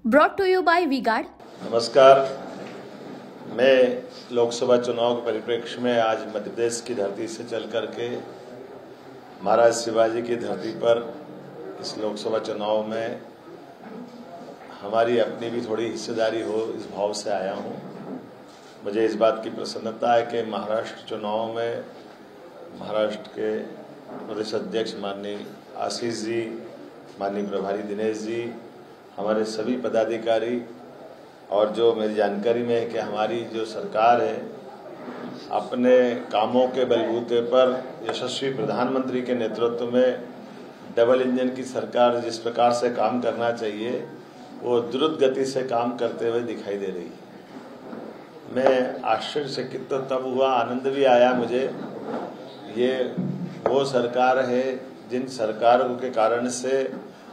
Brought to you by V-Guard। नमस्कार। मैं लोकसभा चुनाव के परिप्रेक्ष्य में आज मध्य प्रदेश की धरती से चल करके महाराज शिवाजी की धरती पर इस लोकसभा चुनाव में हमारी अपनी भी थोड़ी हिस्सेदारी हो इस भाव से आया हूं। मुझे इस बात की प्रसन्नता है कि महाराष्ट्र चुनाव में महाराष्ट्र के प्रदेश अध्यक्ष माननीय आशीष जी, माननीय प्रभारी दिनेश जी, हमारे सभी पदाधिकारी और जो मेरी जानकारी में है कि हमारी जो सरकार है अपने कामों के बलबूते पर यशस्वी प्रधानमंत्री के नेतृत्व में डबल इंजन की सरकार जिस प्रकार से काम करना चाहिए वो द्रुत गति से काम करते हुए दिखाई दे रही है। मैं आश्चर्यचकित तो तब हुआ, आनंद भी आया मुझे। ये वो सरकार है जिन सरकारों के कारण से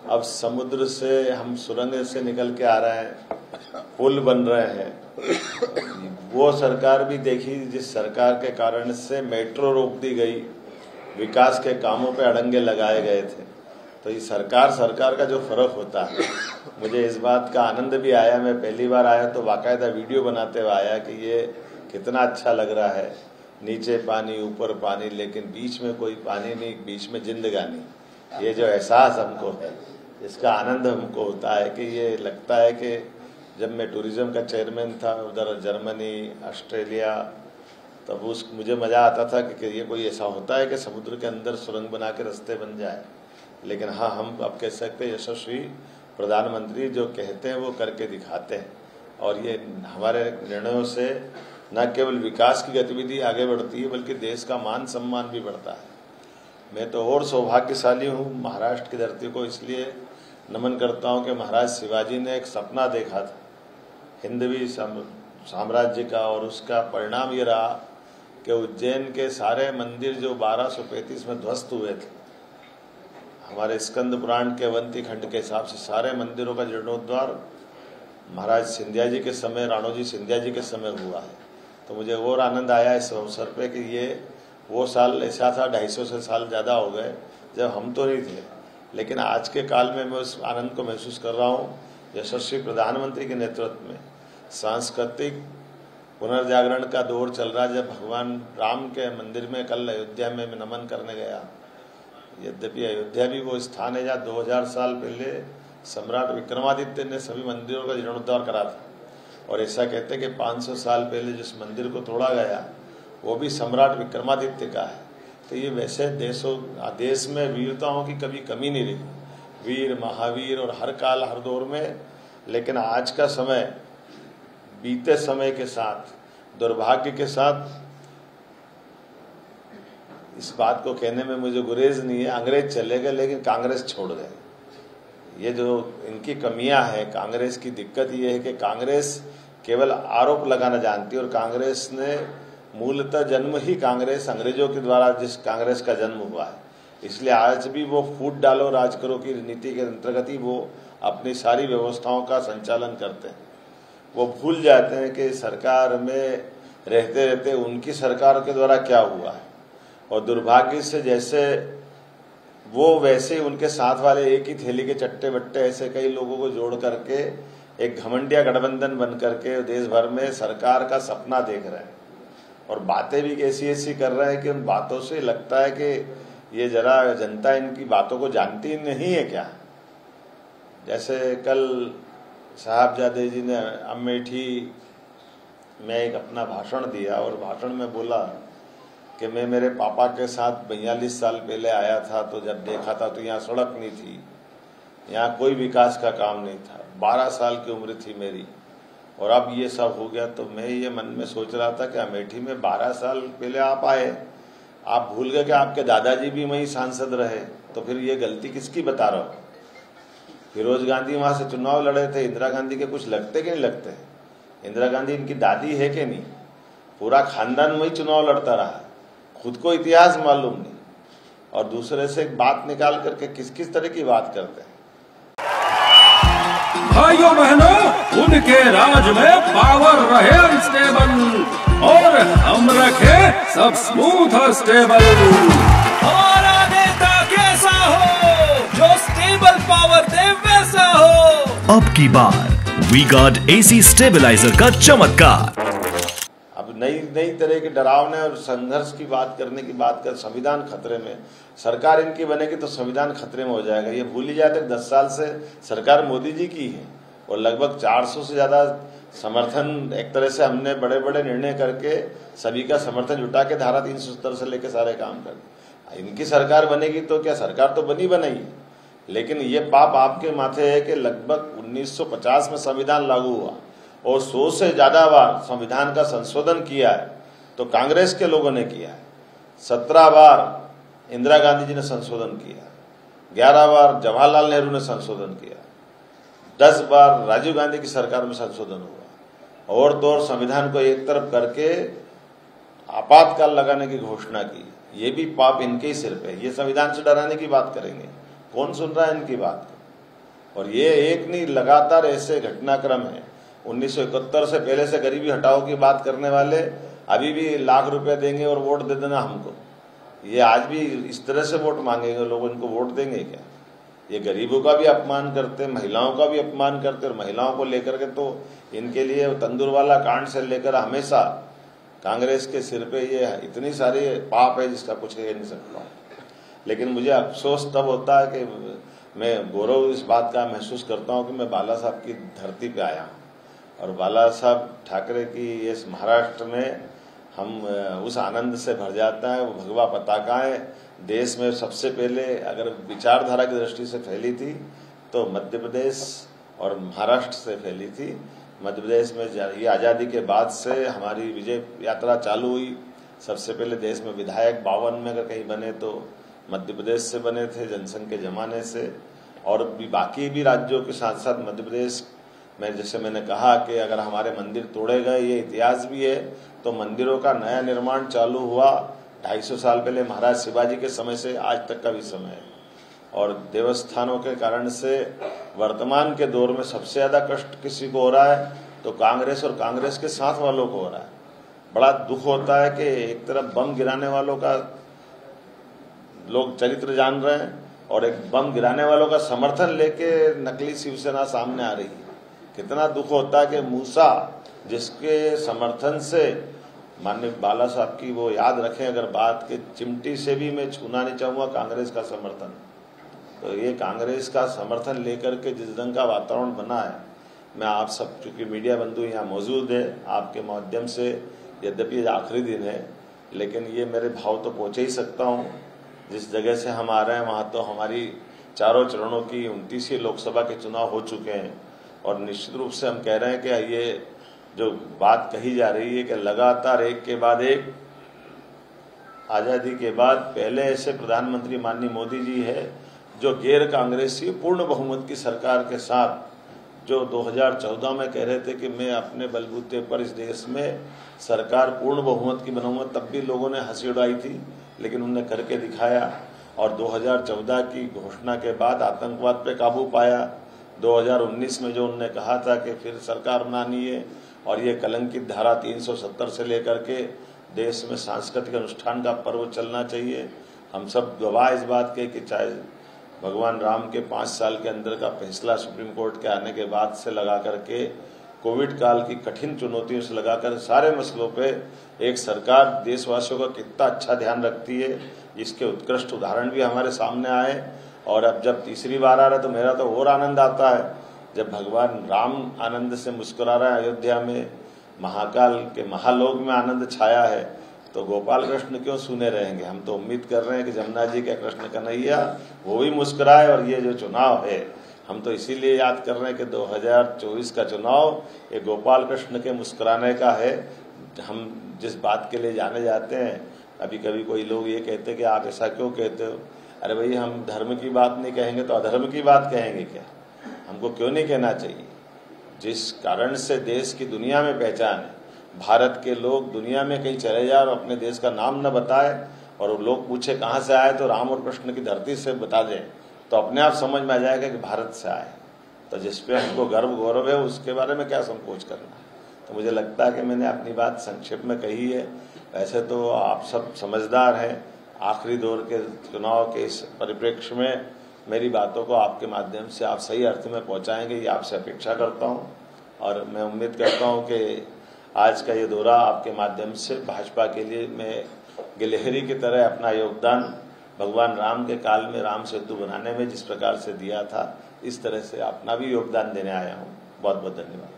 अब समुद्र से हम सुरंग से निकल के आ रहे हैं, पुल बन रहे हैं। वो सरकार भी देखी जिस सरकार के कारण से मेट्रो रोक दी गई, विकास के कामों पे अड़ंगे लगाए गए थे। तो ये सरकार का जो फर्क होता है, मुझे इस बात का आनंद भी आया। मैं पहली बार आया तो बाकायदा वीडियो बनाते हुए आया कि ये कितना अच्छा लग रहा है। नीचे पानी, ऊपर पानी, लेकिन बीच में कोई पानी नहीं, बीच में जिंदगानी। ये जो एहसास हमको है, इसका आनंद हमको होता है कि ये लगता है कि जब मैं टूरिज्म का चेयरमैन था उधर जर्मनी, ऑस्ट्रेलिया, तब मुझे मज़ा आता था कि ये कोई ऐसा होता है कि समुद्र के अंदर सुरंग बना के रास्ते बन जाए। लेकिन हाँ, हम अब कह सकते हैं यशस्वी प्रधानमंत्री जो कहते हैं वो करके दिखाते हैं। और ये हमारे निर्णयों से न केवल विकास की गतिविधि आगे बढ़ती है बल्कि देश का मान सम्मान भी बढ़ता है। मैं तो और सौभाग्यशाली हूँ महाराष्ट्र की धरती को इसलिए नमन करता हूँ कि महाराज शिवाजी ने एक सपना देखा था हिंदवी साम्राज्य का, और उसका परिणाम ये रहा कि उज्जैन के सारे मंदिर जो 1235 में ध्वस्त हुए थे, हमारे स्कंद पुराण के अवंती खंड के हिसाब से सारे मंदिरों का जीर्णोद्धार महाराज सिंधिया जी के समय, राणोजी सिंधिया जी के समय हुआ है। तो मुझे और आनंद आया इस अवसर पे कि ये वो साल ऐसा था, 250 साल ज़्यादा हो गए जब हम तो नहीं थे, लेकिन आज के काल में मैं उस आनंद को महसूस कर रहा हूँ। यशस्वी प्रधानमंत्री के नेतृत्व में सांस्कृतिक पुनर्जागरण का दौर चल रहा है। जब भगवान राम के मंदिर में कल अयोध्या में मैं नमन करने गया, यद्यपि अयोध्या भी वो स्थान है जहाँ 2000 साल पहले सम्राट विक्रमादित्य ने सभी मंदिरों का जीर्णोद्धार करा था। और ऐसा कहते हैं कि 500 साल पहले जिस मंदिर को तोड़ा गया वो भी सम्राट विक्रमादित्य का है। तो ये वैसे देश में वीरताओं की कभी कमी नहीं रही, वीर महावीर और हर काल हर दौर में। लेकिन आज का समय बीते समय के साथ, दुर्भाग्य के साथ, इस बात को कहने में मुझे गुरेज नहीं है, अंग्रेज चले गए लेकिन कांग्रेस छोड़ गए। ये जो इनकी कमियां हैं, कांग्रेस की दिक्कत ये है कि कांग्रेस केवल आरोप लगाना जानती है। और कांग्रेस ने मूलतः जन्म ही कांग्रेस अंग्रेजों के द्वारा जिस कांग्रेस का जन्म हुआ है, इसलिए आज भी वो फूट डालो राज करो की नीति के अंतर्गत ही वो अपनी सारी व्यवस्थाओं का संचालन करते हैं। वो भूल जाते हैं कि सरकार में रहते रहते उनकी सरकार के द्वारा क्या हुआ है। और दुर्भाग्य से जैसे वो वैसे उनके साथ वाले एक ही थैली के चट्टे बट्टे ऐसे कई लोगों को जोड़ करके एक घमंडिया गठबंधन बन करके देश भर में सरकार का सपना देख रहे हैं। और बातें भी कैसी ऐसी कर रहे हैं कि उन बातों से लगता है कि ये जरा जनता इनकी बातों को जानती नहीं है क्या। जैसे कल साहबजादे जी ने अमेठी में एक अपना भाषण दिया और भाषण में बोला कि मैं मेरे पापा के साथ 42 साल पहले आया था, तो जब देखा था तो यहाँ सड़क नहीं थी, यहाँ कोई विकास का काम नहीं था, 12 साल की उम्र थी मेरी, और अब ये सब हो गया। तो मैं ये मन में सोच रहा था कि अमेठी में 12 साल पहले आप आए, आप भूल गए कि आपके दादाजी भी वहीं सांसद रहे, तो फिर ये गलती किसकी बता रहा हो। फिरोज गांधी वहां से चुनाव लड़े थे, इंदिरा गांधी के कुछ लगते कि नहीं लगते? इंदिरा गांधी इनकी दादी है कि नहीं? पूरा खानदान वही चुनाव लड़ता रहा, खुद को इतिहास मालूम नहीं, और दूसरे से बात निकाल करके किस किस तरह की बात करते हैं। भाइयों बहनों, उनके राज में पावर रहे अनस्टेबल और हम रखे सब स्मूथ और स्टेबल। हमारा नेता कैसा हो जो स्टेबल पावर दे वैसा हो। अब की बार वी-गार्ड AC स्टेबलाइजर का चमत्कार। अब नई तरह के डरावने और संघर्ष की बात करने की बात कर, संविधान खतरे में, सरकार इनकी बनेगी तो संविधान खतरे में हो जाएगा। ये भूल ही जाते 10 साल से सरकार मोदी जी की है और लगभग 400 से ज्यादा समर्थन, एक तरह से हमने बड़े बड़े निर्णय करके सभी का समर्थन जुटा के धारा 370 से लेकर सारे काम कर। इनकी सरकार बनेगी तो क्या, सरकार तो बनी बनाई, लेकिन ये पाप आपके माथे है कि लगभग 1950 में संविधान लागू हुआ और 100 से ज्यादा बार संविधान का संशोधन किया है तो कांग्रेस के लोगों ने किया है। 17 बार इंदिरा गांधी जी ने संशोधन किया, 11 बार जवाहरलाल नेहरू ने संशोधन किया, 10 बार राजीव गांधी की सरकार में संशोधन हुआ और तो और संविधान को एक तरफ करके आपातकाल लगाने की घोषणा की। ये भी पाप इनके ही सिर पे। ये संविधान से डराने की बात करेंगे, कौन सुन रहा है इनकी बात? और ये एक नहीं, लगातार ऐसे घटनाक्रम है। 1971 से पहले से गरीबी हटाओ की बात करने वाले अभी भी लाख रुपए देंगे और वोट दे देना हमको। ये आज भी इस तरह से वोट मांगेंगे, लोग इनको वोट देंगे क्या? ये गरीबों का भी अपमान करते, महिलाओं का भी अपमान करते और महिलाओं को लेकर के तो इनके लिए तंदूरवाला कांड से लेकर हमेशा कांग्रेस के सिर पे ये इतनी सारी पाप है जिसका कुछ कह नहीं सकता हूँ। लेकिन मुझे अफसोस तब होता है कि मैं गौरव इस बात का महसूस करता हूँ कि मैं बाला साहब की धरती पे आया हूँ और बाला साहब ठाकरे की इस महाराष्ट्र में हम उस आनंद से भर जाता है। वो भगवा पताकाएं देश में सबसे पहले अगर विचारधारा की दृष्टि से फैली थी तो मध्य प्रदेश और महाराष्ट्र से फैली थी। मध्य प्रदेश में ये आज़ादी के बाद से हमारी विजय यात्रा चालू हुई। सबसे पहले देश में विधायक 52 में अगर कहीं बने तो मध्य प्रदेश से बने थे, जनसंघ के जमाने से। और भी बाकी भी राज्यों के साथ साथ मध्य प्रदेश में, जैसे मैंने कहा कि अगर हमारे मंदिर तोड़े गए, ये इतिहास भी है, तो मंदिरों का नया निर्माण चालू हुआ 250 साल पहले महाराज शिवाजी के समय से आज तक का भी समय है। और देवस्थानों के कारण से वर्तमान के दौर में सबसे ज्यादा कष्ट किसी को हो रहा है तो कांग्रेस और कांग्रेस के साथ वालों को हो रहा है। बड़ा दुख होता है कि एक तरफ बम गिराने वालों का लोग चरित्र जान रहे हैं और एक बम गिराने वालों का समर्थन लेके नकली शिवसेना सामने आ रही है। कितना दुख होता है कि मूसा, जिसके समर्थन से माननीय बाला साहब की वो याद रखें अगर बात के चिमटी से भी मैं छूना नहीं चाहूंगा कांग्रेस का समर्थन। तो ये कांग्रेस का समर्थन लेकर के जिस ढंग का वातावरण बना है, मैं आप सब, चूंकि मीडिया बंधु यहाँ मौजूद है, आपके माध्यम से, यद्यपि आखिरी दिन है लेकिन ये मेरे भाव तो पहुंचे ही सकता हूँ। जिस जगह से हम आ रहे हैं वहाँ तो हमारी चारों चरणों की 29 लोकसभा के चुनाव हो चुके हैं और निश्चित रूप से हम कह रहे हैं कि ये जो बात कही जा रही है कि लगातार एक के बाद एक आजादी के बाद पहले ऐसे प्रधानमंत्री माननीय मोदी जी है जो गैर कांग्रेसी पूर्ण बहुमत की सरकार के साथ, जो 2014 में कह रहे थे कि मैं अपने बलबूते पर इस देश में सरकार पूर्ण बहुमत की बनाऊंगा, तब भी लोगों ने हंसी उड़ाई थी, लेकिन उन्होंने करके दिखाया। और 2014 की घोषणा के बाद आतंकवाद पे काबू पाया। 2019 में जो उन्होंने कहा था कि फिर सरकार बनानी है और ये कलंकित धारा 370 से लेकर के देश में सांस्कृतिक अनुष्ठान का पर्व चलना चाहिए। हम सब गवाह इस बात के कि चाहे भगवान राम के 5 साल के अंदर का फैसला सुप्रीम कोर्ट के आने के बाद से लगा करके कोविड काल की कठिन चुनौतियों से लगाकर सारे मसलों पे एक सरकार देशवासियों का कितना अच्छा ध्यान रखती है, इसके उत्कृष्ट उदाहरण भी हमारे सामने आए। और अब जब तीसरी बार आ रहा है तो मेरा तो और आनंद आता है जब भगवान राम आनंद से मुस्कुरा रहा है। अयोध्या में महाकाल के महालोक में आनंद छाया है तो गोपाल कृष्ण क्यों सुने रहेंगे। हम तो उम्मीद कर रहे हैं कि जमुना जी के कृष्ण कन्हैया वो भी मुस्कुराए। और ये जो चुनाव है हम तो इसीलिए याद कर रहे हैं कि 2024 का चुनाव ये गोपाल कृष्ण के मुस्कुराने का है। हम जिस बात के लिए जाने जाते हैं, अभी कभी कोई लोग ये कहते हैं कि आप ऐसा क्यों कहते हो। अरे भाई, हम धर्म की बात नहीं कहेंगे तो अधर्म की बात कहेंगे क्या? हमको क्यों नहीं कहना चाहिए? जिस कारण से देश की दुनिया में पहचान है, भारत के लोग दुनिया में कहीं चले जाए और अपने देश का नाम न बताए और लोग पूछे कहाँ से आए तो राम और कृष्ण की धरती से बता दें तो अपने आप समझ में आ जाएगा कि भारत से आए। तो जिस पे हमको गर्व गौरव है उसके बारे में क्या संकोच करना। तो मुझे लगता है कि मैंने अपनी बात संक्षेप में कही है। वैसे तो आप सब समझदार हैं, आखिरी दौर के चुनाव के इस परिप्रेक्ष्य में मेरी बातों को आपके माध्यम से आप सही अर्थ में पहुंचाएंगे, ये आपसे अपेक्षा करता हूं। और मैं उम्मीद करता हूं कि आज का ये दौरा आपके माध्यम से भाजपा के लिए मैं गिलहरी की तरह अपना योगदान भगवान राम के काल में राम सेतु बनाने में जिस प्रकार से दिया था, इस तरह से अपना भी योगदान देने आया हूं। बहुत बहुत धन्यवाद।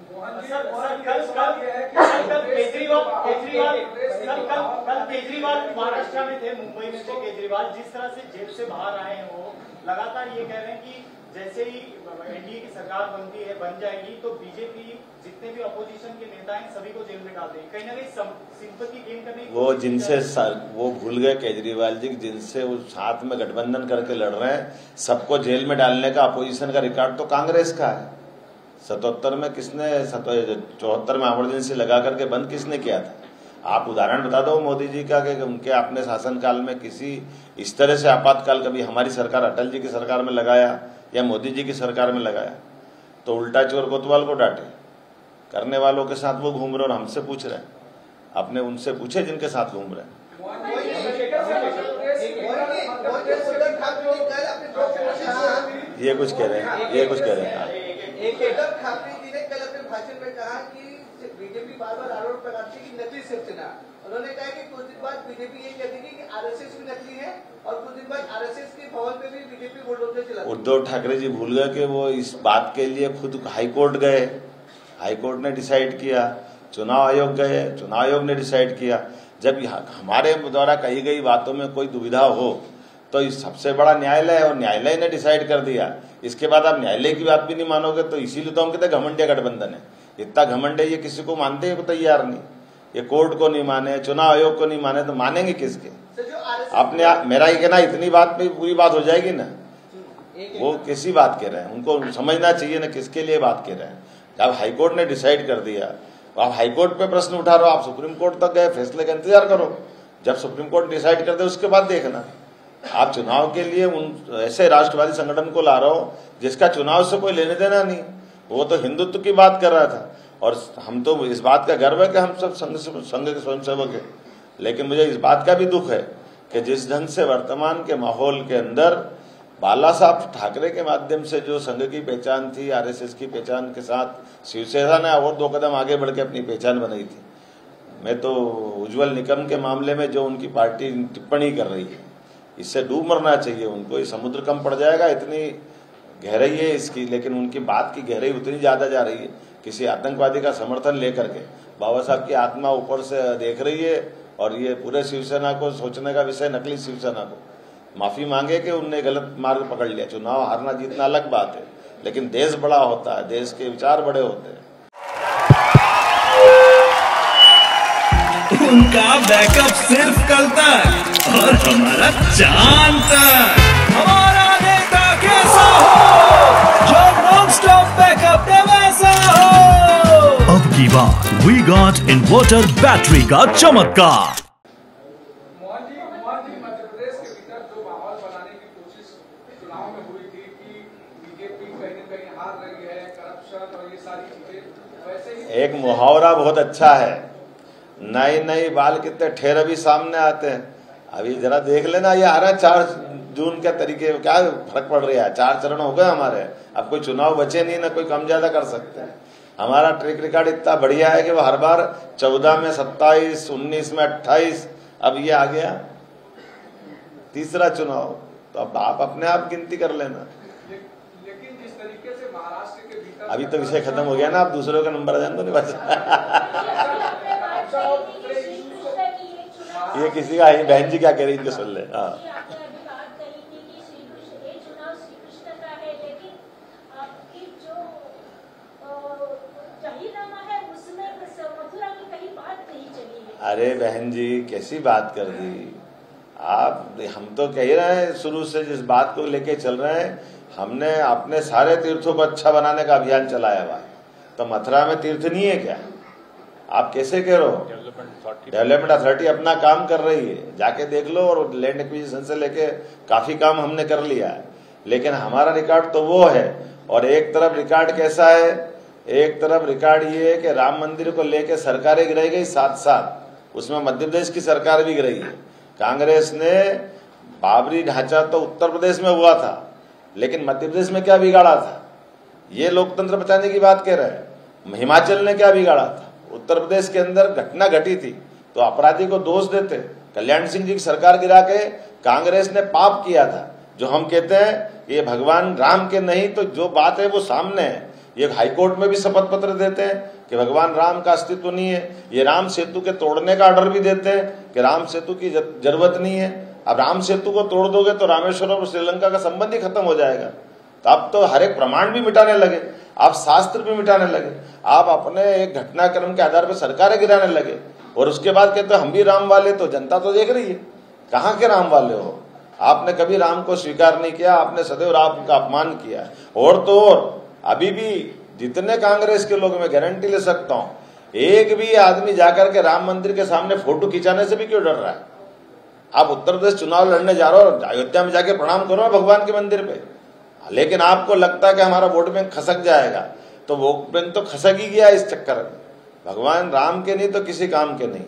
कल केजरीवाल महाराष्ट्र में थे, मुंबई में थे केजरीवाल। जिस तरह से जेल से बाहर आए हैं, वो लगातार ये कह रहे हैं कि जैसे ही एनडीए की सरकार बन जाएगी तो बीजेपी जितने भी अपोजिशन के नेता हैं सभी को जेल में डाल देंगे। कहीं ना कहीं सिंपैथी गेन करने वो जिनसे वो भूल गए केजरीवाल जी, जिनसे वो साथ में गठबंधन करके लड़ रहे हैं, सबको जेल में डालने का अपोजिशन का रिकॉर्ड तो कांग्रेस का है। 77 में किसने 74 में इमरजेंसी लगा करके बंद किसने किया था? आप उदाहरण बता दो मोदी जी का कि उनके अपने शासनकाल में किसी इस तरह से आपातकाल कभी हमारी सरकार अटल जी की सरकार में लगाया या मोदी जी की सरकार में लगाया? तो उल्टा चोर कोतवाल को डांटे, करने वालों के साथ वो घूम रहे और हमसे पूछ रहे हैं। आपने उनसे पूछे जिनके साथ घूम रहे हैं। ये कुछ कह रहे हैं, ये कुछ कह रहे हैं। उद्धव ठाकरे जी ने कल अपने भाषण में कहा कि बीजेपी बार-बार आरोप लगाती है कि नकली शिवसेना। उन्होंने कहा कि कुछ दिन बाद बीजेपी ये कह देगी कि आरएसएस भी नकली है और कुछ दिन बाद आरएसएस के भवन पे भी बीजेपी बुलडोजर चलाती है। उद्धव ठाकरे जी भूल गए कि वो इस बात के लिए खुद हाईकोर्ट गए, हाईकोर्ट ने डिसाइड किया, चुनाव आयोग गए, चुनाव आयोग ने डिसाइड किया। जब हमारे द्वारा कही गई बातों में कोई दुविधा हो तो इस सबसे बड़ा न्यायालय है और न्यायालय ने डिसाइड कर दिया। इसके बाद आप न्यायालय की बात भी नहीं मानोगे तो इसीलिए तो हम कहते घमंडिया गठबंधन है। इतना घमंड है, ये किसी को मानते हैं तैयार नहीं। ये कोर्ट को नहीं माने, चुनाव आयोग को नहीं माने तो मानेंगे किसके? अपने मेरा ही कहना इतनी बात में पूरी बात हो जाएगी ना। वो किसी बात कह रहे हैं, उनको समझना चाहिए ना किसके लिए बात कह रहे हैं। जब हाईकोर्ट ने डिसाइड कर दिया, आप हाईकोर्ट पे प्रश्न उठा रहे हो, आप सुप्रीम कोर्ट तक गए, फैसले का इंतजार करो। जब सुप्रीम कोर्ट डिसाइड कर दे उसके बाद देखना। आप चुनाव के लिए उन ऐसे राष्ट्रवादी संगठन को ला रहे हो जिसका चुनाव से कोई लेने देना नहीं। वो तो हिंदुत्व की बात कर रहा था और हम तो इस बात का गर्व है कि हम सब संघ के स्वयंसेवक हैं। लेकिन मुझे इस बात का भी दुख है कि जिस ढंग से वर्तमान के माहौल के अंदर बाला साहब ठाकरे के माध्यम से जो संघ की पहचान थी, आरएसएस की पहचान के साथ शिवसेना ने और 2 कदम आगे बढ़ के अपनी पहचान बनाई थी। मैं तो उज्जवल निकम के मामले में जो उनकी पार्टी टिप्पणी कर रही है, इससे डूब मरना चाहिए उनको। ये समुद्र कम पड़ जाएगा, इतनी गहराई है इसकी, लेकिन उनकी बात की गहराई उतनी ज्यादा जा रही है। किसी आतंकवादी का समर्थन लेकर के बाबा साहब की आत्मा ऊपर से देख रही है और ये पूरे शिवसेना को सोचने का विषय, नकली शिवसेना को माफी मांगे कि उनने गलत मार्ग पकड़ लिया। चुनाव हारना जीतना अलग बात है, लेकिन देश बड़ा होता है, देश के विचार बड़े होते हैं। उनका बैकअप सिर्फ कल तक और हमारा चांद तक। हमारा नेता कैसा हो जो नॉन स्टॉप बैकअप दे वैसा हो। अब की बार वी गॉट इन्वर्टर बैटरी का चमत्कार। मोहन जी मध्य प्रदेश के भीतर जो माहौल बनाने की कोशिश चुनाव में हुई थी कि बीजेपी कहीं न कहीं हार रही है, करप्शन और ये सारी चीजें, वैसे ही एक मुहावरा बहुत अच्छा है, नए बाल कितने ठेर अभी सामने आते हैं। अभी जरा देख लेना, ये आ रहा 4 जून के तरीके क्या फर्क पड़ रहा है। 4 चरण हो गए हमारे, अब कोई चुनाव बचे नहीं, ना कोई कम ज्यादा कर सकते हैं। हमारा ट्रैक रिकॉर्ड इतना बढ़िया है कि वो हर बार 14 में 27, 19 में 28, अब ये आ गया 3रा चुनाव। तो अब आप अपने आप गिनती कर लेना। लेकिन जिस तरीके से महाराष्ट्र के भीतर अभी तो विषय खत्म हो गया ना, आप दूसरों का नंबर जान दो नहीं बचा। ये किसी का बहन जी क्या कह रही, इनके सुन ले। हाँ, अरे बहन जी कैसी बात कर दी आप। हम तो कह रहे हैं शुरू से जिस बात को लेके चल रहे हैं, हमने अपने सारे तीर्थों को अच्छा बनाने का अभियान चलाया हुआ है। तो मथुरा में तीर्थ नहीं है क्या? आप कैसे कह रहे हो? डेवलपमेंट अथॉरिटी अपना काम कर रही है, जाके देख लो। और लैंड एक्विजिशन से लेके काफी काम हमने कर लिया है, लेकिन हमारा रिकॉर्ड तो वो है। और एक तरफ रिकॉर्ड कैसा है, एक तरफ रिकॉर्ड ये है कि राम मंदिर को लेके सरकारें गिराई गई, साथ साथ उसमें मध्य प्रदेश की सरकार भी गिराई है। कांग्रेस ने बाबरी ढांचा तो उत्तर प्रदेश में हुआ था, लेकिन मध्य प्रदेश में क्या बिगाड़ा था? ये लोकतंत्र बचाने की बात कह रहे हैं। हिमाचल ने क्या बिगाड़ा था? उत्तर प्रदेश के अंदर घटना घटी थी तो अपराधी को दोष देते। कल्याण सिंह जी की सरकार गिरा के कांग्रेस ने पाप किया था। जो हम कहते हैं ये भगवान राम के नहीं, तो जो बात है वो सामने है। ये हाईकोर्ट में भी शपथ पत्र देते हैं कि भगवान राम का अस्तित्व नहीं है। ये राम सेतु के तोड़ने का ऑर्डर भी देते हैं कि राम सेतु की जरूरत नहीं है। अब राम सेतु को तोड़ दोगे तो रामेश्वरम और श्रीलंका का संबंध ही खत्म हो जाएगा। तो अब तो हर एक प्रमाण भी मिटाने लगे, आप शास्त्र भी मिटाने लगे, आप अपने एक घटनाक्रम के आधार पर सरकारें गिराने लगे और उसके बाद कहते हम भी राम वाले। तो जनता तो देख रही है कहाँ के राम वाले हो। आपने कभी राम को स्वीकार नहीं किया, आपने सदैव राम का अपमान किया। और तो और अभी भी जितने कांग्रेस के लोग, मैं गारंटी ले सकता हूं, एक भी आदमी जाकर के राम मंदिर के सामने फोटो खिंचाने से भी क्यों डर रहा है? आप उत्तर प्रदेश चुनाव लड़ने जा रहे हो, अयोध्या में जाके प्रणाम करो भगवान के मंदिर पे, लेकिन आपको लगता है कि हमारा वोट बैंक खसक जाएगा, तो वोट बैंक तो खसक ही गया इस चक्कर में। भगवान राम के नहीं तो किसी काम के नहीं।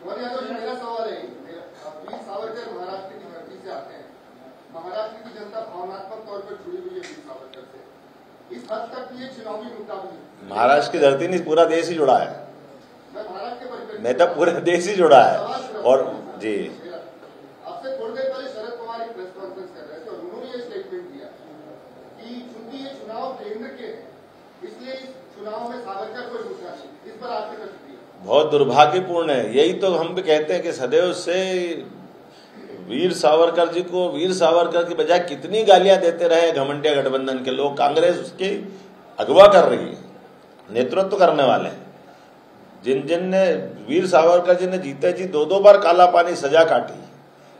मेरा सवाल है, वीर सावरकर महाराष्ट्र की धरती से आते हैं, महाराष्ट्र की जनता भावनात्मक तौर पर जुड़ी हुई है वीर सावरकर से, इस हद तक ये चुनावी मुद्दा भी। महाराष्ट्र की धरती नहीं, पूरा देश ही जुड़ा है। मैं महाराष्ट्र के परिप्रेक्ष्य में तो पूरा देश ही जुड़ा है। और जी आपसे थोड़ी देर पहले शरद पवार एक प्रेस कॉन्फ्रेंस कर रहे थे और उन्होंने ये स्टेटमेंट दिया कि चूंकि ये चुनाव केंद्र के हैं, इसलिए इस चुनाव में सावरकर कोई मुद्दा नहीं। इस पर आपकी प्रतिक्रिया? बहुत दुर्भाग्यपूर्ण है। यही तो हम भी कहते हैं कि सदैव से वीर सावरकर जी को वीर सावरकर की बजाय कितनी गालियां देते रहे घमंडिया गठबंधन के लोग। कांग्रेस उसकी अगवा कर रही है, नेतृत्व करने वाले हैं। जिन ने वीर सावरकर जी ने जीते जी 2-2 बार काला पानी सजा काटी,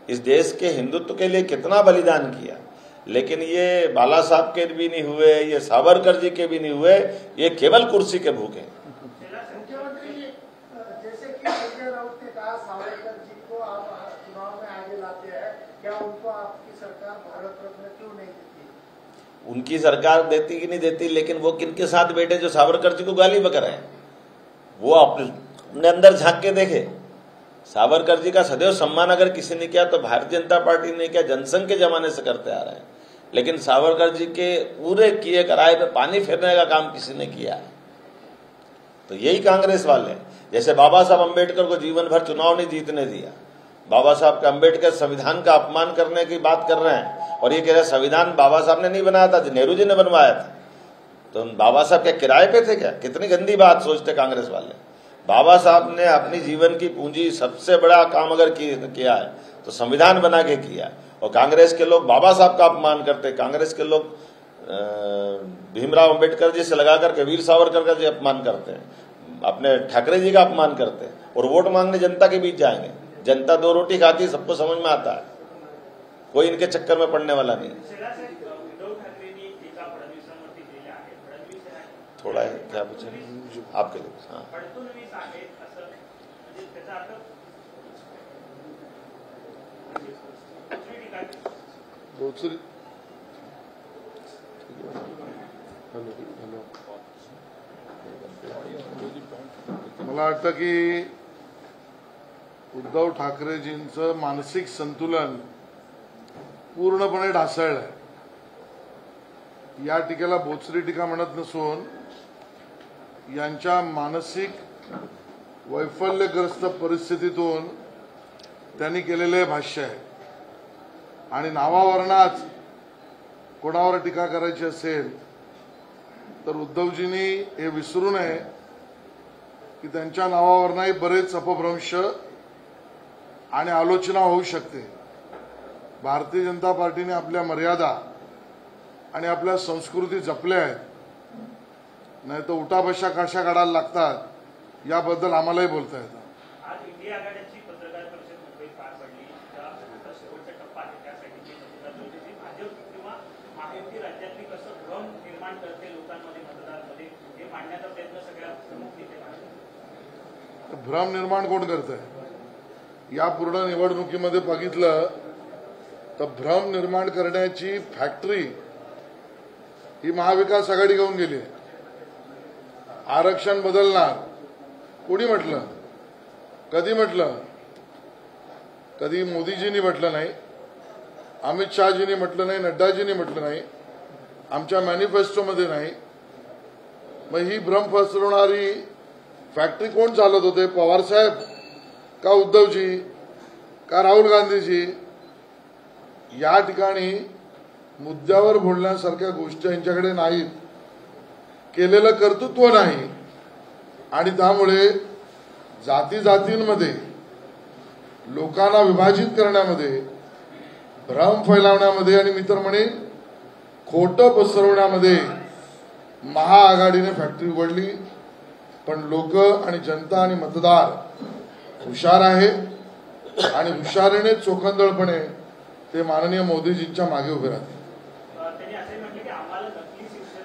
इस देश के हिंदुत्व के लिए कितना बलिदान किया, लेकिन ये बाला साहब के भी नहीं हुए, ये सावरकर जी के भी नहीं हुए, ये केवल कुर्सी के भूखे। मुख्यमंत्री जैसे कि संजय राउत ने कहा सावरकर जी को आप चुनाव में आगे लाते हैं, क्या उनको आपकी सरकार भारत रत्न क्यों नहीं देती? उनकी सरकार देती कि नहीं देती, लेकिन वो किनके साथ बैठे जो सावरकर जी को गाली बक रहे हैं? वो अपने अंदर झांक के देखे। सावरकर जी का सदैव सम्मान अगर किसी ने किया तो भारतीय जनता पार्टी ने किया, जनसंघ के जमाने से करते आ रहे हैं। लेकिन सावरकर जी के पूरे किए कराए पे पानी फेरने का काम किसी ने किया है तो यही कांग्रेस वाले हैं। जैसे बाबा साहब अम्बेडकर को जीवन भर चुनाव नहीं जीतने दिया, बाबा साहब के अम्बेडकर संविधान का अपमान करने की बात कर रहे हैं और ये कह रहे हैं संविधान बाबा साहब ने नहीं बनाया था, नेहरू जी ने बनवाया था। तो बाबा साहब क्या किराए पे थे क्या? कितनी गंदी बात सोचते कांग्रेस वाले। बाबा साहब ने अपनी जीवन की पूंजी सबसे बड़ा काम अगर किया है तो संविधान बना के किया। और कांग्रेस के लोग बाबा साहब का अपमान करते, कांग्रेस के लोग भीमराव अंबेडकर जी से लगा करके वीर सावरकर का जी अपमान करते हैं, अपने ठाकरे जी का अपमान करते हैं और वोट मांगने जनता के बीच जाएंगे। जनता 2 रोटी खाती, सबको समझ में आता है, कोई इनके चक्कर में पड़ने वाला नहीं। थोड़ा है क्या पूछे आपके लिए? हाँ, मला वाटतं की उद्धव ठाकरेजींचं मानसिक संतुलन पूर्णपणे ढासळलंय। या टीकेला बोचरी टीका म्हणत नसून यांच्या मानसिक वैफल्यग्रस्त परिस्थितीतून त्यांनी केलेले भाष्य आहे आणि नावावरनाच कोणावर टीका करायची असेल तर उद्धवजींनी हे विसरू नये की त्यांच्या नावावरनाही बरेच अपभ्रंश आणि आलोचना होऊ शकते। भारतीय जनता पार्टीने आपल्या मर्यादा आणि आपल्या संस्कृती जपल्या आहेत, नाही तर उठाबशा कशा काढायला लागतात याबद्दल आम्हालाही बोलता येतं। आज इंडिया आघाडीची पत्रकार परिषद मुंबईत पार पडली, त्याचा शेवटचा टप्पा आहे, त्यासाठी भाजप किंवा महायुती राज्यातली कसं भ्रम निर्माण करते लोकांमध्ये, मतदारांमध्ये, हे मांडण्याचा प्रयत्न सगळ्या प्रमुख नेते करतात। भ्रम निर्माण कोण करतंय? या पूर्ण निवडणुकीमध्ये बघितलं तर भ्रम निर्माण करण्याची फॅक्टरी ही महाविकास आघाडी घेऊन गेली आहे। आरक्षण बदलणार कोणी म्हटलं? कधी म्हटलं? कधी मोदीजींनी म्हटलं नाही, अमित शहाजींनी म्हटलं नाही, नड्डाजींनी म्हटलं नाही, आमच्या मॅनिफेस्टोमध्ये नाही। मग ही भ्रम पसरवणारी फॅक्टरी कोण चालवत होते? पवार साहेब का उद्धवजी का राहुल गांधीजी? या ठिकाणी मुद्द्यावर बोलण्यासारख्या गोष्टी यांच्याकडे नाहीत, केलेलं कर्तृत्व नाही आणि त्यामुळे जाती जातींमध्ये लोकांना विभाजित करण्यामध्ये, भ्रम फैलावण्यामध्ये आणि मी तर म्हणेन खोटं पसरवण्यामध्ये महाआघाडीने फॅक्टरी उघडली. पण लोक आणि जनता आणि मतदार हुशार आहे आणि हुशारीने चोखंदळपणे ते माननीय मोदीजींच्या मागे उभे राहतील.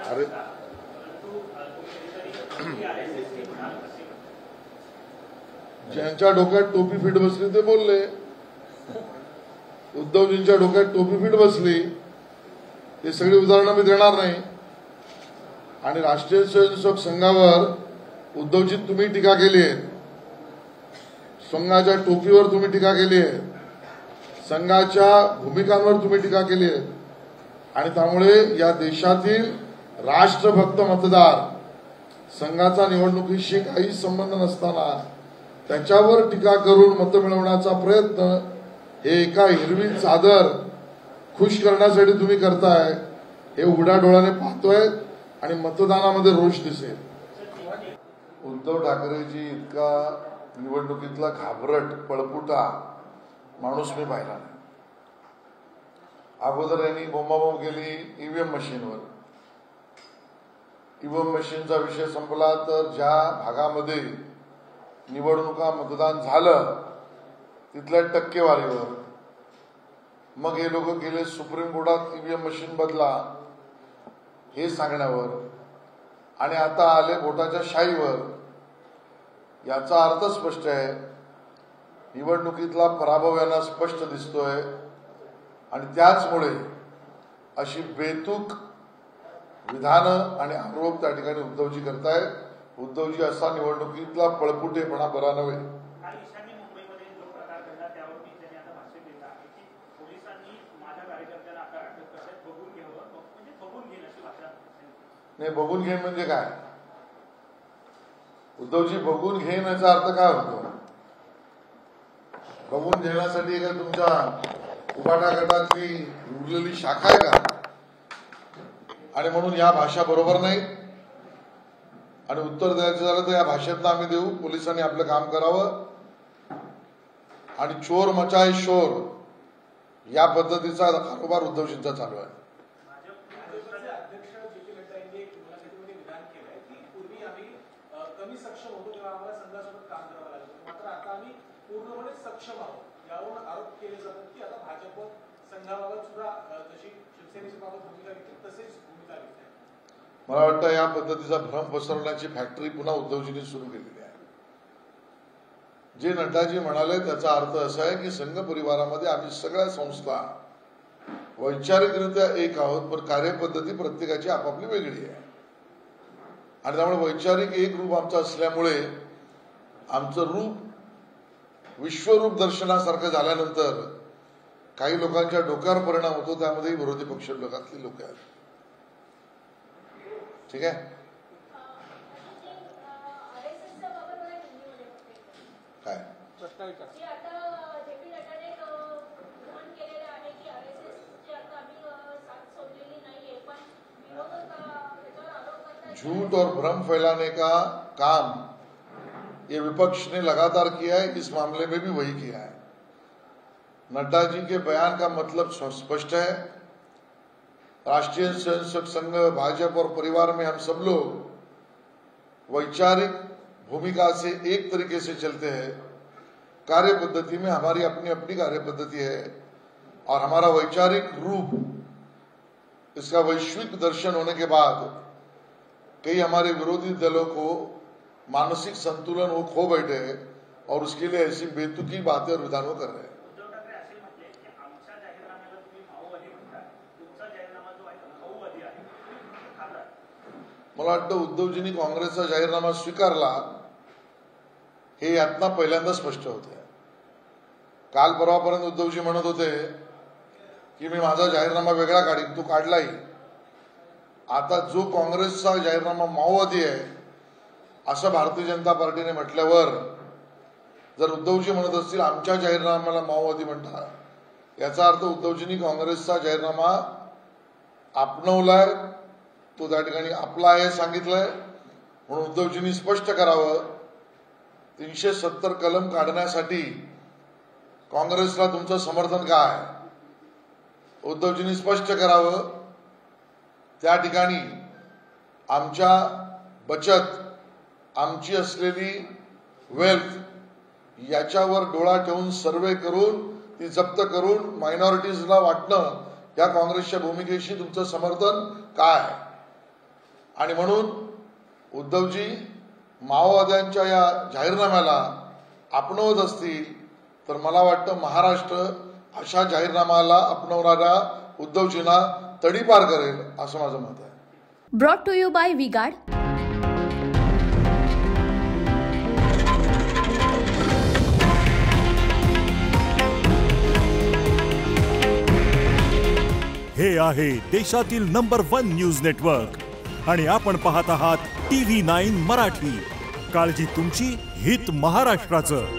अरे ज्यांच्या डोक्यात टोपी फिट बसली ते बोलले, उद्धवजींच्या डोक्यात टोपी फिट बसली, ते सगळी उदाहरणं मी देणार नाही. आणि राष्ट्रीय स्वयंसेवक संघावर उद्धवजी तुम्ही टीका केली आहे, संघाच्या टोपीवर तुम्ही टीका केली आहे, संघाच्या भूमिकांवर तुम्ही टीका केली आहे आणि त्यामुळे या देशातील राष्ट्रभक्त मतदार संघाचा निवडणुकीशी काही संबंध नसताना त्याच्यावर टीका करून मत मिळवण्याचा प्रयत्न हे एका हिरवी चादर खुश करण्यासाठी तुम्ही करताय, हे उघड्या डोळ्याने पाहतोय आणि मतदानामध्ये रोष दिसेल. उद्धव ठाकरेजी इतका निवडणुकीतला घाबरट पळपुटा माणूस मी पाहिला नाही. अगोदर यांनी बोंबाबोंब केली ईव्हीएम मशीनवर. ईव्हीएम मशीनचा विषय संपला तर ज्या भागामध्ये निवडणुका मतदान झालं तिथल्या टक्केवारीवर, मग हे लोक गेले सुप्रीम कोर्टात ईव्हीएम मशीन बदला हे सांगण्यावर आणि आता आले वोटाच्या शाईवर. याचा अर्थ स्पष्ट आहे, निवडणुकीतला पराभव यांना स्पष्ट दिसतोय आणि त्याचमुळे अशी बेतूक विधानं आणि आरोप त्या ठिकाणी उद्धवजी करतायत. उद्धवजी असा निवडणुकीतला पळपुटेपणा बरा नव्हे. नाही, बघून घेईन म्हणजे काय? उद्धवजी बघून घेईन याचा अर्थ काय होतो? बघून घेण्यासाठी काय तुमच्या उभाटा गटातली उरलेली शाखा आहे का? आणि म्हणून या भाषा बरोबर नाही आणि उत्तर द्यायचं झालं तर या भाषेतनं आम्ही देऊ. पोलिसांनी आपलं काम करावं आणि चोर मचाए शोर या पद्धतीचा कारभार उद्धवजींचा चालू आहे. सक्षम होतो तेव्हा आम्हाला संघासोबत काम करावं लागलं, मात्र आता आम्ही पूर्णपणे सक्षम आहोत यावरून आरोप केले जातात की आता भाजप संघाबाबत सुद्धा जशी शिवसेनेची बाबत भूमिका घेतली तसेच भूमिका घेतली. मला वाटतं या पद्धतीचा भ्रम पसरवण्याची फॅक्टरी पुन्हा उद्धवजींनी सुरू केलेली आहे. जे नड्डाजी म्हणाले त्याचा अर्थ असा आहे की संघ परिवारामध्ये आम्ही सगळ्या संस्था वैचारिकरित्या एक आहोत, पण कार्यपद्धती प्रत्येकाची आपापली वेगळी आहे आणि त्यामुळे वैचारिक एक रूप आमचं असल्यामुळे आमचं रूप विश्वरूप दर्शनासारखं झाल्यानंतर काही लोकांच्या डोक्यावर परिणाम होतो, त्यामध्ये विरोधी पक्ष लोकातली लोक आहेत. ठीक आहे. काय झूठ और भ्रम फैलाने का काम ये विपक्ष ने लगातार किया है, इस मामले में भी वही किया है. नड्डा जी के बयान का मतलब स्पष्ट है. राष्ट्रीय स्वयंसेवक संघ, भाजपा और परिवार में हम सब लोग वैचारिक भूमिका से एक तरीके से चलते हैं. कार्य पद्धति में हमारी अपनी अपनी कार्य पद्धति है और हमारा वैचारिक रूप इसका वैश्विक दर्शन होने के बाद कई हमारे विरोधी दलों को मानसिक संतुलन वो खो बैठे हैं और उसके लिए ऐसी बेतुकी बातें और विधानों कर रहे हैं. मला वाटतं उद्धवजींनी काँग्रेसचा जाहीरनामा स्वीकारला हे यातना पहिल्यांदा स्पष्ट होते. काल परवापर्यंत उद्धवजी म्हणत होते की मी माझा जाहीरनामा वेगळा काढीन, तो काढलाही. आता जो काँग्रेसचा जाहीरनामा माओवादी आहे असं भारतीय जनता पार्टीने म्हटल्यावर जर उद्धवजी म्हणत असतील आमच्या जाहीरनाम्याला माओवादी म्हणतात, याचा अर्थ उद्धवजींनी काँग्रेसचा जाहीरनामा आपणवलाय, तो त्या ठिकाणी आपला आहे सांगितलंय. म्हणून उद्धवजींनी स्पष्ट करावं 370 कलम काढण्यासाठी काँग्रेसला तुमचं समर्थन काय. उद्धवजींनी स्पष्ट करावं त्या ठिकाणी आमच्या बचत, आमची असलेली वेल्थ याच्यावर डोळा ठेवून सर्वे करून ती जप्त करून मायनॉरिटीजला वाटणं या काँग्रेसच्या भूमिकेशी तुमचं समर्थन काय. आणि म्हणून उद्धवजी माओवाद्यांच्या या जाहीरनाम्याला आपणवत असतील तर मला वाटतं महाराष्ट्र अशा जाहीरनाम्याला आपणवणाऱ्या उद्धवजींना तडीपार करेल असं माझं मत आहे. Brought to you by Vguard. हे आहे देशातील नंबर 1 न्यूज नेटवर्क आणि आपण पाहत आहात TV9 मराठी. काळजी तुमची, हित महाराष्ट्राचं.